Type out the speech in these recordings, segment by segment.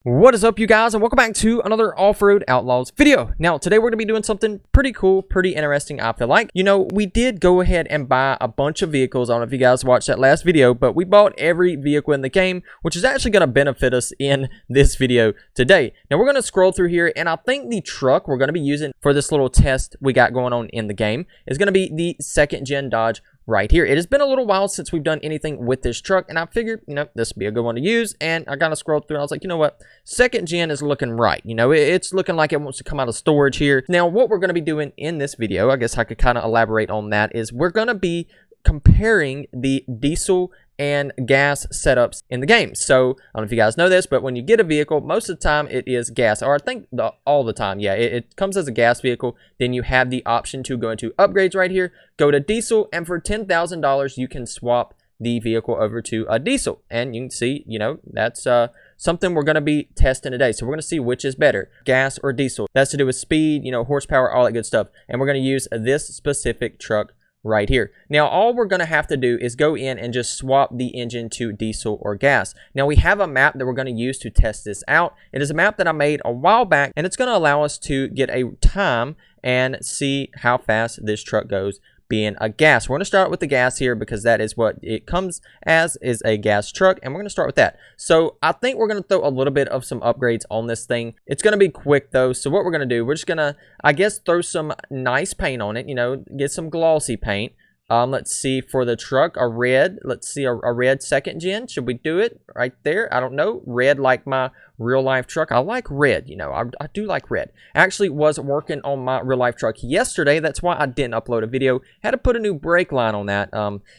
What is up, you guys, and welcome back to another Off-Road Outlaws video. Now, today we're going to be doing something pretty cool, pretty interesting, I feel like. You know, we did go ahead and buy a bunch of vehicles. I don't know if you guys watched that last video, but we bought every vehicle in the game, which is actually going to benefit us in this video today. Now, we're going to scroll through here, and I think the truck we're going to be using for this little test we got going on in the game is going to be the second-gen Dodge right here. It has been a little while since we've done anything with this truck, and I figured, you know, this would be a good one to use. And I kind of scrolled through and I was like, you know what, second gen is looking right. You know, it's looking like it wants to come out of storage here. Now, what we're going to be doing in this video, I guess I could kind of elaborate on that, is we're going to be comparing the diesel and gas setups in the game. So I don't know if you guys know this, but when you get a vehicle, most of the time it is gas, or I think all the time, yeah, it comes as a gas vehicle. Then you have the option to go into upgrades right here, go to diesel, and for $10,000 you can swap the vehicle over to a diesel. And you can see, you know, that's something we're going to be testing today. So we're going to see which is better, gas or diesel. That's to do with speed, you know, horsepower, all that good stuff. And we're going to use this specific truck right here. Now, all we're going to have to do is go in and just swap the engine to diesel or gas. Now, we have a map that we're going to use to test this out. It is a map that I made a while back, and it's going to allow us to get a time and see how fast this truck goes being a gas. We're going to start with the gas here because that is what it comes as, is a gas truck, and we're going to start with that. So I think we're going to throw a little bit of some upgrades on this thing. It's going to be quick though, so what we're going to do, we're just going to, I guess, throw some nice paint on it, you know, get some glossy paint. Let's see, for the truck, a red, let's see, a red second gen. Should we do it right there? I don't know. Red like my real life truck. I like red, you know, I do like red. Actually was working on my real life truck yesterday. That's why I didn't upload a video. Had to put a new brake line on that.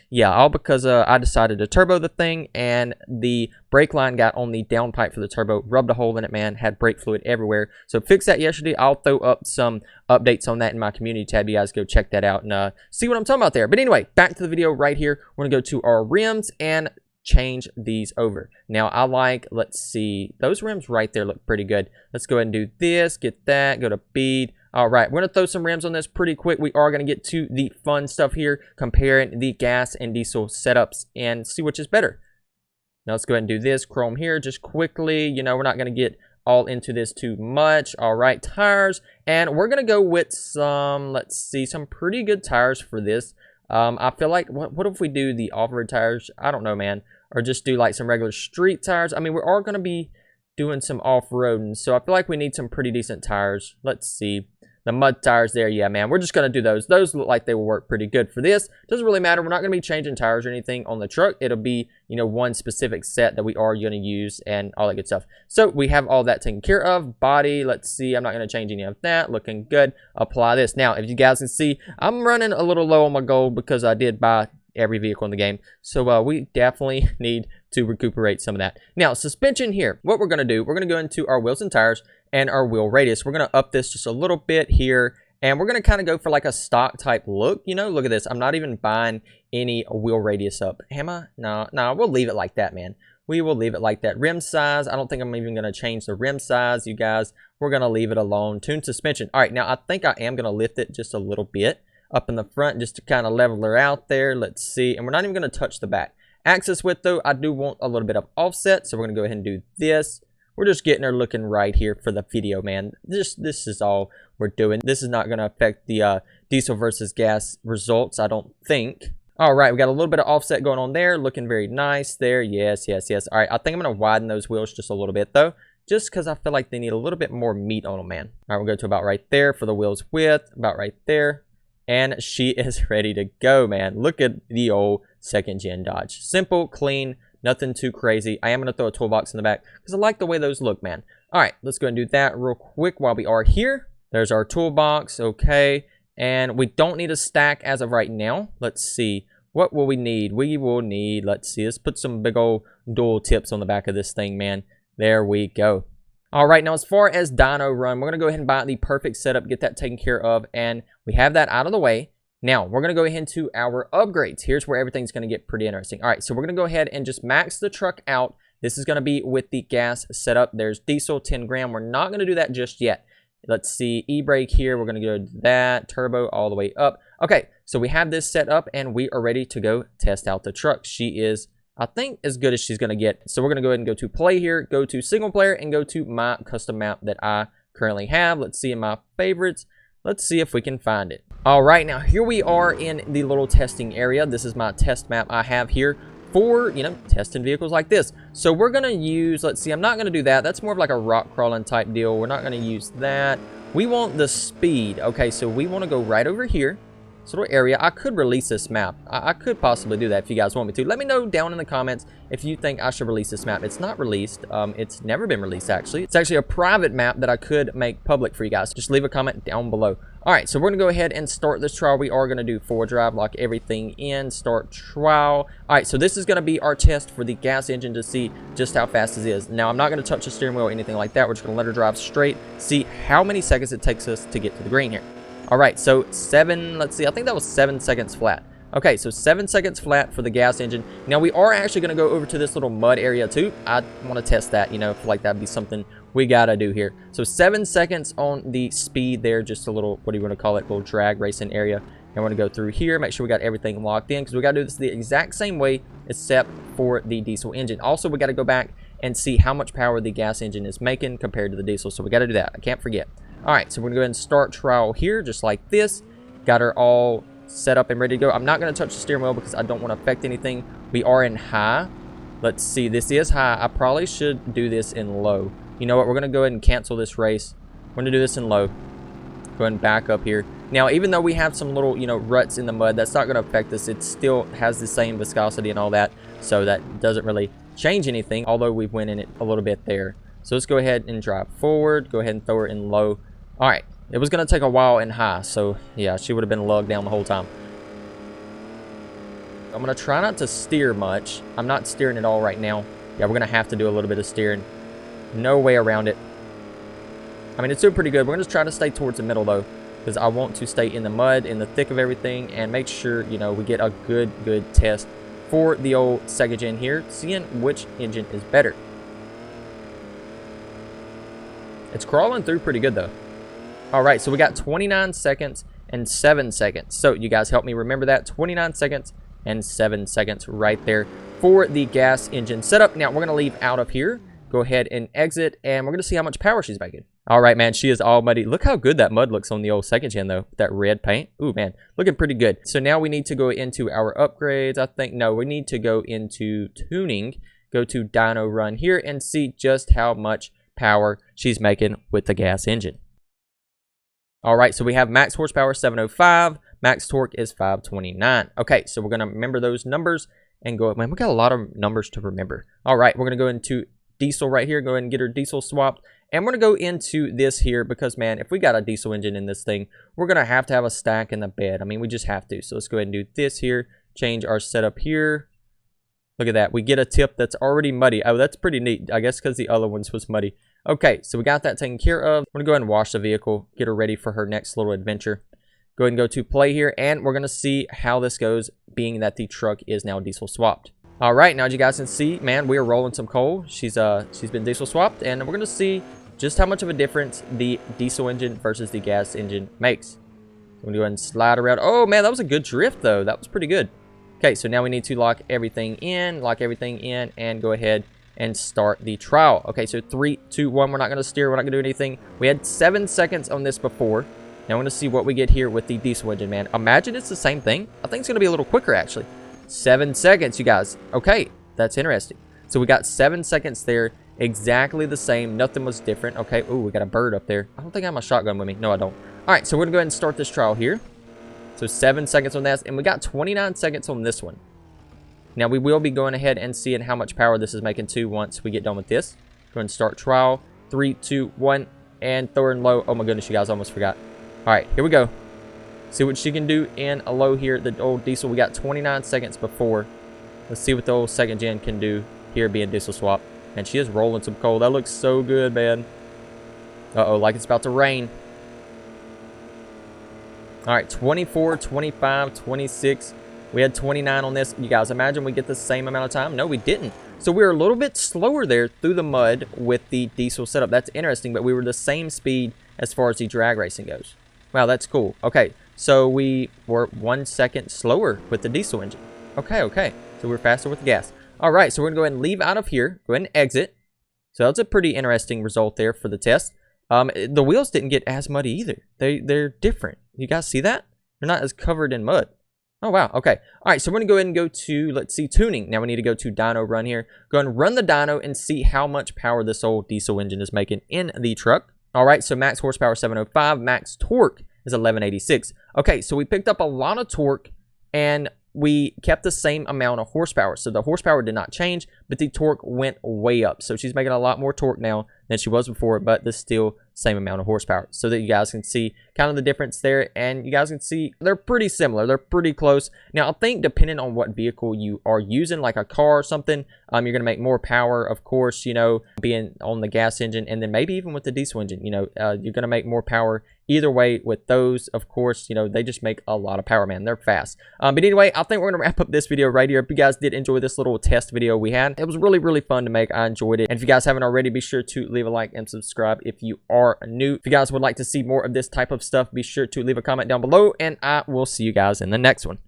Yeah, all because I decided to turbo the thing, and the brake line got on the downpipe for the turbo, rubbed a hole in it, man, had brake fluid everywhere. So fixed that yesterday. I'll throw up some updates on that in my community tab. You guys go check that out and see what I'm talking about there. But anyway, back to the video right here. We're gonna go to our rims and change these over. Now, I like, let's see, those rims right there look pretty good. Let's go ahead and do this, get that, go to bead. All right, we're gonna throw some rims on this pretty quick. We are gonna get to the fun stuff here, comparing the gas and diesel setups and see which is better. Now let's go ahead and do this chrome here just quickly. You know, we're not gonna get all into this too much. All right, tires, and we're gonna go with some, let's see, some pretty good tires for this. I feel like, what if we do the off-road tires? I don't know, man. Or just do like some regular street tires. I mean, we are going to be doing some off-roading, so I feel like we need some pretty decent tires. Let's see. The mud tires there, yeah, man. We're just going to do those. Those look like they will work pretty good for this. Doesn't really matter. We're not going to be changing tires or anything on the truck. It'll be, you know, one specific set that we are going to use and all that good stuff. So we have all that taken care of. Body, let's see. I'm not going to change any of that. Looking good. Apply this. Now, if you guys can see, I'm running a little low on my gold because I did buy every vehicle in the game. So we definitely need to recuperate some of that. Now, suspension here. What we're going to do, we're going to go into our wheels and tires and our wheel radius. We're going to up this just a little bit here, and we're going to kind of go for like a stock type look. You know, look at this. I'm not even buying any wheel radius up. Am I? No, we'll leave it like that, man. We will leave it like that. Rim size, I don't think I'm even going to change the rim size, you guys. We're going to leave it alone. Tune suspension. All right, now I think I am going to lift it just a little bit up in the front just to kind of level her out there. Let's see. And we're not even going to touch the back. Axis width, though, I do want a little bit of offset, so we're going to go ahead and do this. We're just getting her looking right here for the video, man. This is all we're doing. This is not going to affect the diesel versus gas results, I don't think. All right, we got a little bit of offset going on there. Looking very nice there. Yes, yes, yes. All right, I think I'm going to widen those wheels just a little bit, though, just because I feel like they need a little bit more meat on them, man. All right, we'll go to about right there for the wheels width, about right there. And she is ready to go, man. Look at the old second-gen Dodge. Simple, clean, nothing too crazy. I am going to throw a toolbox in the back because I like the way those look, man. All right, let's go and do that real quick while we are here. There's our toolbox, okay. And we don't need a stack as of right now. Let's see. What will we need? We will need, let's see, let's put some big old dual tips on the back of this thing, man. There we go. All right, now as far as dyno run, we're going to go ahead and buy the perfect setup, get that taken care of, and we have that out of the way. Now, we're going to go ahead into our upgrades. Here's where everything's going to get pretty interesting. All right, so we're going to go ahead and just max the truck out. This is going to be with the gas setup. There's diesel, 10 gram. We're not going to do that just yet. Let's see, e-brake here. We're going to go to that, turbo all the way up. Okay, so we have this set up, and we are ready to go test out the truck. She is I think as good as she's going to get. So we're going to go ahead and go to play here, go to single player, and go to my custom map that I currently have. Let's see in my favorites. Let's see if we can find it. All right, now here we are in the little testing area. This is my test map I have here for, you know, testing vehicles like this. So we're going to use, let's see, I'm not going to do that. That's more of like a rock crawling type deal. We're not going to use that. We want the speed. Okay, so we want to go right over here. This little area. I could release this map. I could possibly do that if you guys want me to. Let me know down in the comments if you think I should release this map. It's not released. It's never been released, actually. It's actually a private map that I could make public for you guys. Just leave a comment down below. All right, so we're going to go ahead and start this trial. We are going to do 4-drive, lock everything in, start trial. All right, so this is going to be our test for the gas engine to see just how fast it is. Now, I'm not going to touch the steering wheel or anything like that. We're just going to let her drive straight, see how many seconds it takes us to get to the green here. All right, so let's see, I think that was 7 seconds flat. Okay, so 7 seconds flat for the gas engine. Now, we are actually going to go over to this little mud area, too. I want to test that, you know, feel like that'd be something we got to do here. So, 7 seconds on the speed there, just a little, what do you want to call it, little drag racing area. And we're going to go through here, make sure we got everything locked in, because we got to do this the exact same way, except for the diesel engine. Also, we got to go back and see how much power the gas engine is making compared to the diesel. So, we got to do that. I can't forget. All right, so we're going to go ahead and start trial here, just like this. Got her all set up and ready to go. I'm not going to touch the steering wheel because I don't want to affect anything. We are in high. Let's see, this is high. I probably should do this in low. You know what? We're going to go ahead and cancel this race. We're going to do this in low. Go ahead and back up here. Now, even though we have some little, you know, ruts in the mud, that's not going to affect us. It still has the same viscosity and all that, so that doesn't really change anything, although we've went in it a little bit there. So let's go ahead and drive forward. Go ahead and throw her in low. All right, it was going to take a while in high, so yeah, she would have been lugged down the whole time. I'm going to try not to steer much. I'm not steering at all right now. Yeah, we're going to have to do a little bit of steering. No way around it. I mean, it's doing pretty good. We're going to try to stay towards the middle, though, because I want to stay in the mud, in the thick of everything, and make sure, you know, we get a good test for the old Sega Gen here, seeing which engine is better. It's crawling through pretty good, though. All right, so we got 29 seconds and 7 seconds. So you guys help me remember that. 29 seconds and 7 seconds right there for the gas engine setup. Now, we're going to leave out of here. Go ahead and exit, and we're going to see how much power she's making. All right, man, she is all muddy. Look how good that mud looks on the old second gen, though. That red paint. Ooh, man, looking pretty good. So now we need to go into our upgrades. I think, no, we need to go into tuning. Go to dyno run here and see just how much power she's making with the gas engine. All right, so we have max horsepower 705, max torque is 529. Okay, so we're going to remember those numbers and go, man, we got a lot of numbers to remember. All right, we're going to go into diesel right here, go ahead and get her diesel swapped. And we're going to go into this here because, man, if we got a diesel engine in this thing, we're going to have a stack in the bed. I mean, we just have to. So let's go ahead and do this here, change our setup here. Look at that. We get a tip that's already muddy. Oh, that's pretty neat. I guess because the other ones was muddy. Okay, so we got that taken care of. We're going to go ahead and wash the vehicle, get her ready for her next little adventure. Go ahead and go to play here, and we're going to see how this goes, being that the truck is now diesel swapped. All right, now as you guys can see, man, we are rolling some coal. She's been diesel swapped, and we're going to see just how much of a difference the diesel engine versus the gas engine makes. I'm going to go ahead and slide around. Oh, man, that was a good drift, though. That was pretty good. Okay, so now we need to lock everything in, and go ahead and start the trial. Okay, so 3, 2, 1. We're not going to steer. We're not going to do anything. We had 7 seconds on this before. Now we're going to see what we get here with the diesel engine, man. Imagine it's the same thing. I think it's going to be a little quicker, actually. 7 seconds, you guys. Okay, that's interesting. So we got 7 seconds there. Exactly the same. Nothing was different. Okay, ooh, we got a bird up there. I don't think I have my shotgun with me. No, I don't. All right, so we're going to go ahead and start this trial here. So 7 seconds on that, and we got 29 seconds on this one. Now we will be going ahead and seeing how much power this is making too once we get done with this. Go ahead and start trial. 3, 2, 1, and throw her in low. Oh my goodness, you guys, almost forgot. All right, here we go. See what she can do in a low here. The old diesel, we got 29 seconds before. Let's see what the old second gen can do here being diesel swap. And she is rolling some coal. That looks so good, man. Uh-oh, like it's about to rain. All right, 24, 25, 26. We had 29 on this. You guys, imagine we get the same amount of time. No, we didn't. So we were a little bit slower there through the mud with the diesel setup. That's interesting, but we were the same speed as far as the drag racing goes. Wow, that's cool. Okay, so we were 1 second slower with the diesel engine. Okay. So we're faster with the gas. All right, so we're gonna go ahead and leave out of here. Go ahead and exit. So that's a pretty interesting result there for the test. The wheels didn't get as muddy either. They're different. You guys see that? They're not as covered in mud. Oh, wow. Okay. All right, so we're going to go ahead and go to, let's see, tuning. Now we need to go to dyno run here. Go ahead and run the dyno and see how much power this old diesel engine is making in the truck. All right, so max horsepower 705, max torque is 1186. Okay, so we picked up a lot of torque and we kept the same amount of horsepower. So the horsepower did not change, but the torque went way up. So she's making a lot more torque now than she was before, but there's still same amount of horsepower, so that you guys can see kind of the difference there. And you guys can see they're pretty similar, they're pretty close. Now I think depending on what vehicle you are using, like a car or something, you're gonna make more power, of course, you know, being on the gas engine, and then maybe even with the diesel engine, you know, you're gonna make more power either way with those. Of course, you know, they just make a lot of power, man. They're fast. But anyway, I think we're gonna wrap up this video right here. If you guys did enjoy this little test video we had, it was really fun to make. I enjoyed it. And if you guys haven't already, be sure to leave a like and subscribe if you are new. If you guys would like to see more of this type of stuff, be sure to leave a comment down below, and I will see you guys in the next one.